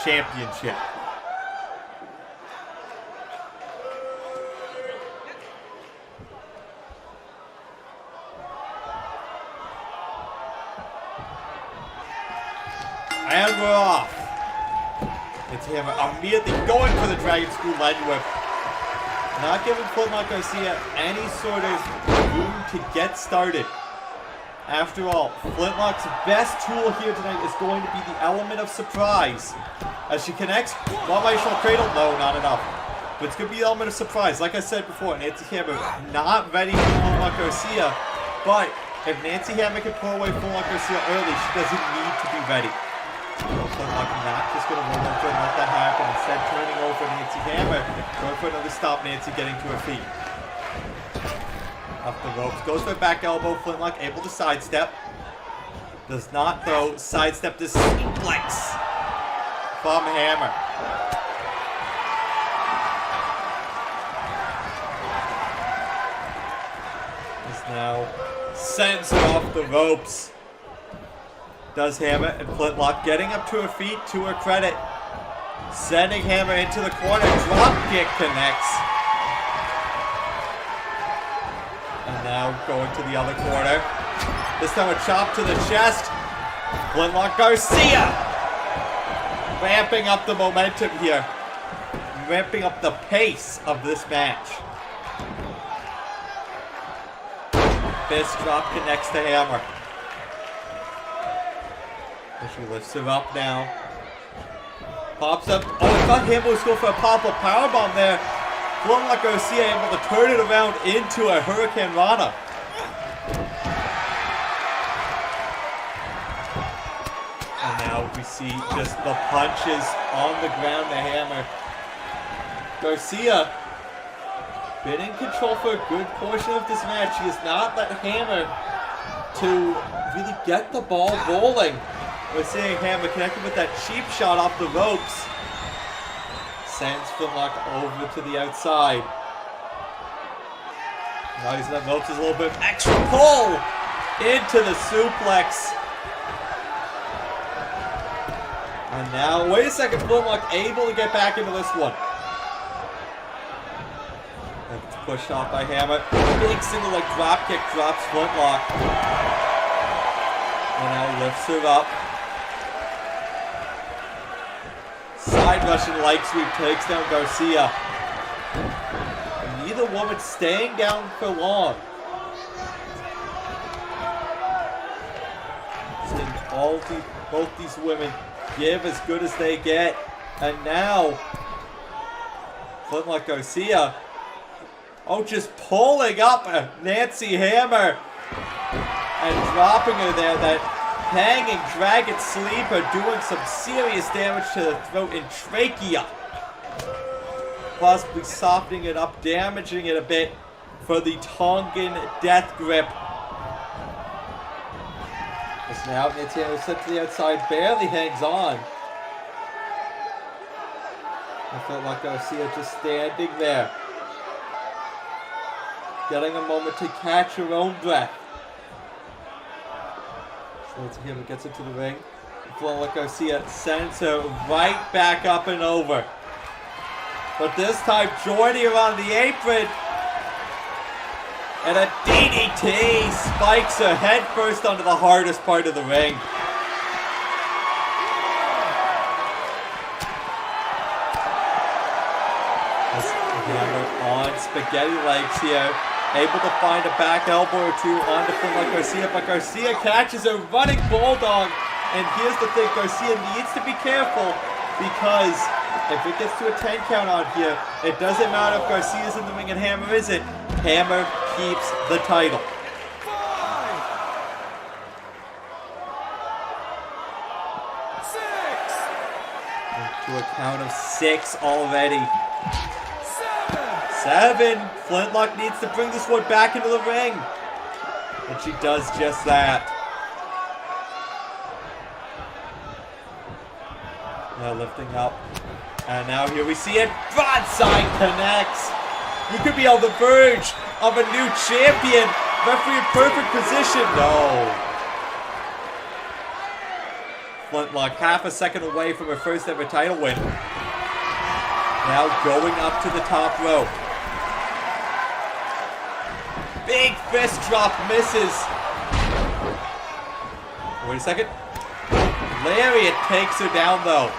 Championship. And we're off. It's him immediately going for the Dragon School Leg Whip. Not giving Flintlock Garcia any sort of room to get started. After all, Flintlock's best tool here tonight is going to be the element of surprise. As she connects, one-dimensional cradle, no, not enough. But it's going to be the element of surprise. Like I said before, Nancy Hammer not ready for Flintlock Garcia. But if Nancy Hammer can pull away Flintlock Garcia early, she doesn't need to be ready. Flintlock not just going to roll over and let that happen. Instead, turning over Nancy Hammer, going for another stop. Nancy getting to her feet. Up the ropes, goes for a back elbow. Flintlock able to sidestep. Does not though sidestep this suplex from Hammer. Now sends her off the ropes. Does Hammer, and Flintlock getting up to her feet, to her credit. Sending Hammer into the corner. Drop kick connects. And now going to the other corner. This time a chop to the chest. Flintlock Garcia ramping up the momentum here. Ramping up the pace of this match. Fist drop connects to Hammer. She lifts him up now. Pops up. Oh, I thought Hammer was going for a pop-up powerbomb there. Flintlock Garcia able to turn it around into a Hurricane Rana. And now we see just the punches on the ground to Hammer. Garcia been in control for a good portion of this match. She has not let Hammer to really get the ball rolling. We're seeing Hammer connected with that cheap shot off the ropes. Sends Flintlock over to the outside. Now he's that ropes is a little bit extra pull into the suplex. And now, wait a second, Flintlock able to get back into this one. It's pushed off by Hammer. Big single leg drop kick drops Flintlock. And now lifts her up. Side Russian leg sweep takes down Garcia. And neither woman staying down for long. Seeing both these women give as good as they get. And now, Flintlock Garcia, just pulling up Nancy Hammer and dropping her there. That hanging dragon sleeper doing some serious damage to the throat and trachea. Possibly softening it up, damaging it a bit for the Tongan death grip. As now Nancy Hammer sent to the outside, barely hangs on. I felt like Garcia just standing there, getting a moment to catch her own breath. Nancy Hammer gets into the ring. Flintlock Garcia sends her right back up and over. But this time joining her on the apron. And a DDT spikes her head first onto the hardest part of the ring. As Hammer on spaghetti legs here. Able to find a back elbow or two onto Flintlock Garcia, but Garcia catches a running bulldog. And here's the thing, Garcia needs to be careful because if it gets to a 10 count on here, it doesn't matter if Garcia's in the ring and Hammer isn't. Hammer keeps the title. 6. To a count of 6 already. 7. Flintlock needs to bring this one back into the ring. And she does just that. Now lifting up. And now here we see it. Broadside connects. You could be on the verge of a new champion. Referee in perfect position. No. Flintlock half a second away from her first ever title win. Now going up to the top rope. Big fist drop misses. Wait a second. Lariat takes her down, though.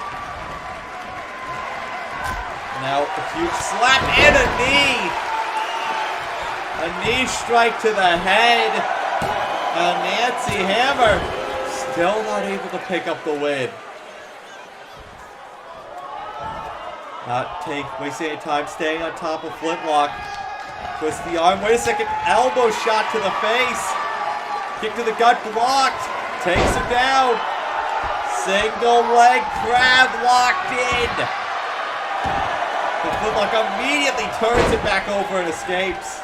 Now, a huge slap and a knee. A knee strike to the head. And Nancy Hammer still not able to pick up the win. Not wasting any time, staying on top of Flintlock. Twist the arm. Wait a second. Elbow shot to the face. Kick to the gut blocked. Takes her down. Single leg crab locked in. The Flintlock immediately turns it back over and escapes.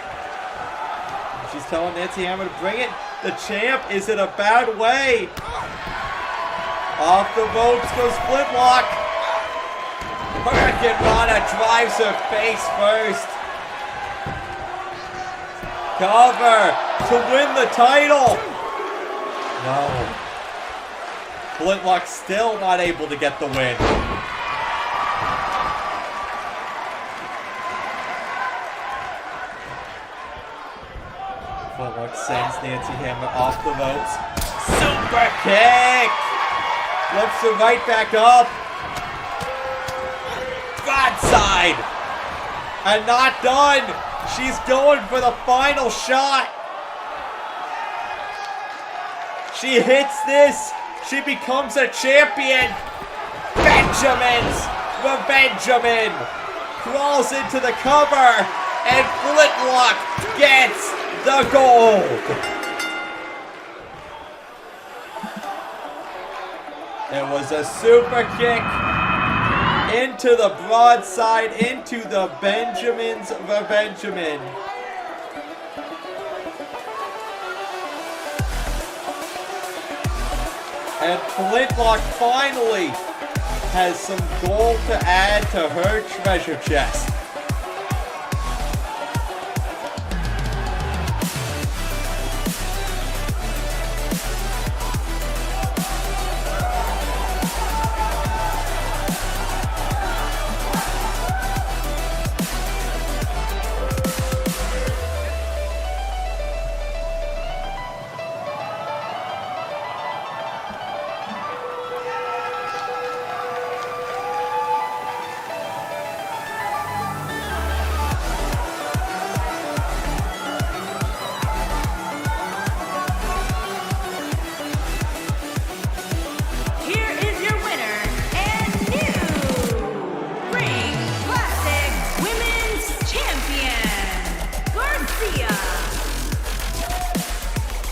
She's telling Nancy Hammer to bring it. The champ is in a bad way. Off the ropes goes Flintlock. Hurricane Rana drives her face first. Cover to win the title. No. Flintlock still not able to get the win. Flintlock sends Nancy Hammer off the ropes. Super kick! Lifts her right back up. Broadside! And not done! She's going for the final shot! She hits this! She becomes a champion! Benjamin's Revenjamin crawls into the cover and Flintlock gets the gold! There was a super kick into the broadside, into the Benjamin's Revenjamin. And Flintlock finally has some gold to add to her treasure chest.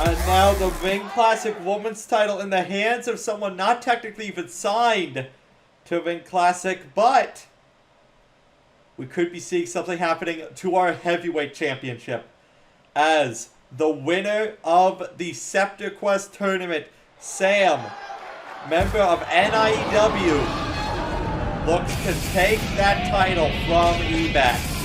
And now the Ring Classic Women's title in the hands of someone not technically even signed to Ring Classic, but we could be seeing something happening to our Heavyweight Championship as the winner of the Scepter Quest tournament, S.A.M, member of NIEW, looks to take that title from Ebak.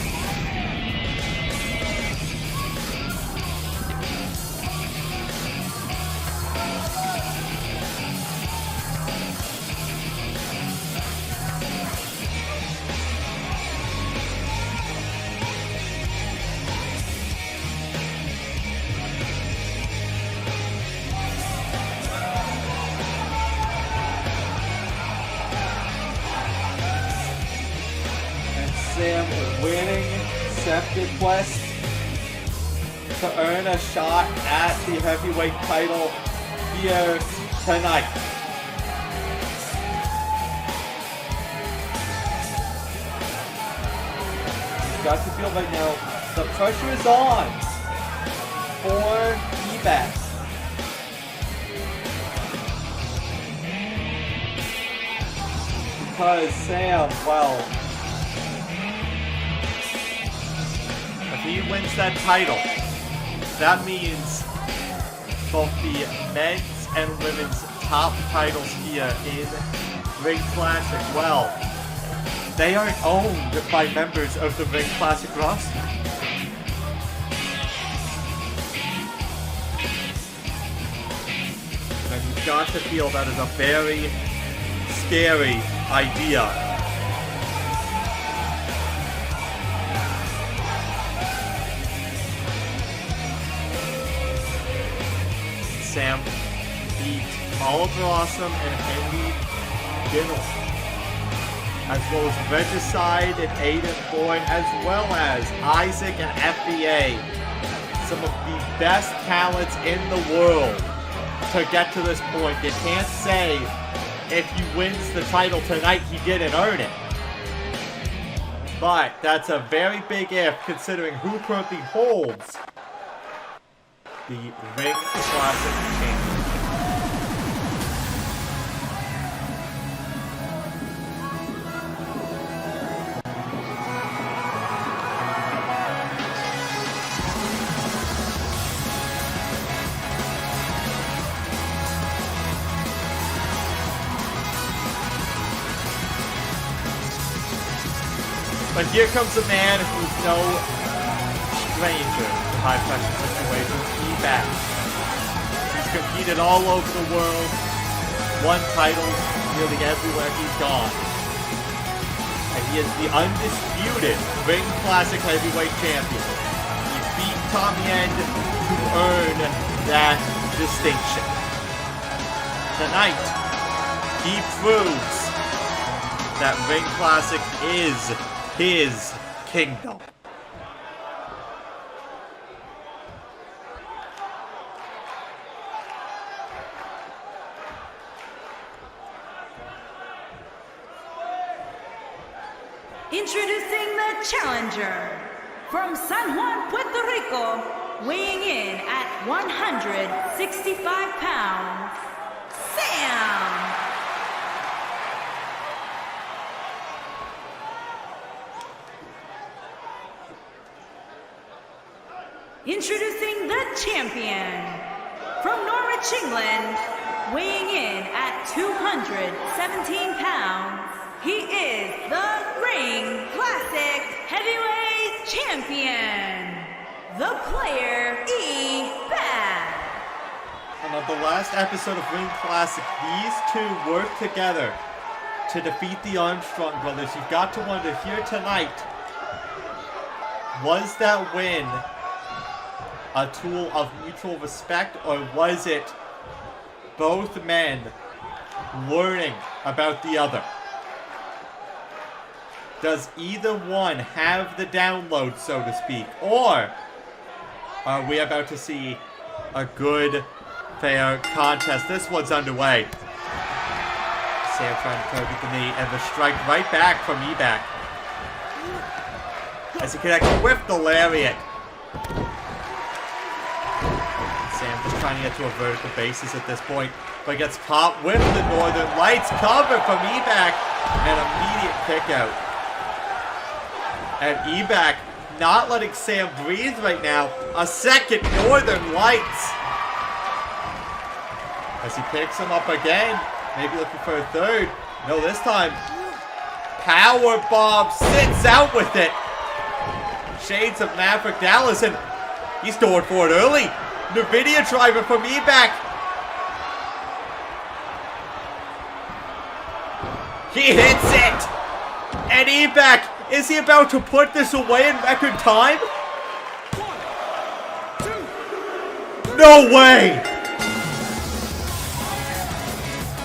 S.A.M winning Scepter Quest to earn a shot at the heavyweight title here tonight. You've got to feel right now the pressure is on for Ebak. Because S.A.M, well, if he wins that title, that means both the men's and women's top titles here in Ring Classic, well, they aren't owned by members of the Ring Classic roster. And you've got to feel that is a very scary idea. S.A.M beat Oliver Awesome and Henry Dinnell, as well as Regicide and Aiden Bourne, as well as Isaac and FBA. Some of the best talents in the world to get to this point. You can't say if he wins the title tonight, he didn't earn it. But that's a very big if, considering who currently holds the Ring Classic Championship. But here comes a man who's no stranger to high-pressure situations, Ebak. He's competed all over the world, won titles nearly everywhere he's gone. And he is the undisputed Ring Classic Heavyweight Champion. He beat Tommy End to earn that distinction. Tonight, he proves that Ring Classic is his kingdom. Introducing the challenger from San Juan, Puerto Rico, weighing in at 165 pounds, S.A.M. Introducing the champion from Norwich, England, weighing in at 217 pounds. He is the Ring Classic Heavyweight Champion, the player Ebak. And on the last episode of Ring Classic, these two worked together to defeat the Armstrong brothers. You've got to wonder here tonight, was that win a tool of mutual respect, or was it both men learning about the other? Does either one have the download, so to speak, or are we about to see a good, fair contest? This one's underway. S.A.M trying to target the knee, and the strike right back from Ebak as he connects with the lariat. S.A.M just trying to get to a vertical basis at this point, but gets caught with the Northern Lights cover from Ebak, and immediate kick out. And Ebak not letting S.A.M breathe right now. A second Northern Lights as he picks him up again, maybe looking for a third. No, this time power bomb, sits out with it. Shades of Maverick Dallas, and he's going for it early. NVIDIA driver from Ebak. He hits it! And Ebak, is he about to put this away in record time? 1, 2. No way!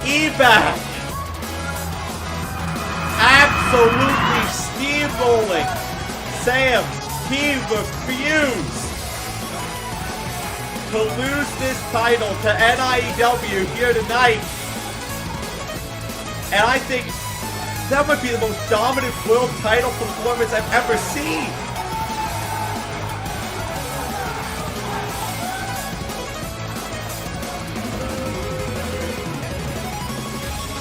Ebak absolutely steamrolling S.A.M. He refused to lose this title to NIEW here tonight. And I think that might be the most dominant world title performance I've ever seen.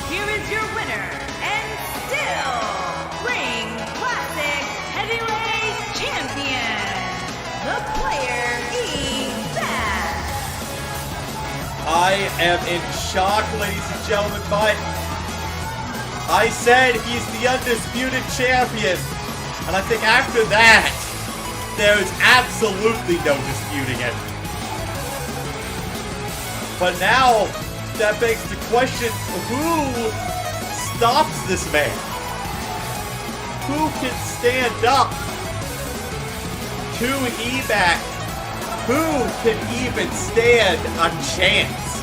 Here is your winner, and still Ring Classic Heavyweight Champion, the player Ebak. I am in shock, ladies and gentlemen, but I said he's the undisputed champion. And I think after that, there's absolutely no disputing it. But now, that begs the question, who stops this man? Who can stand up to Ebak? Who can even stand a chance?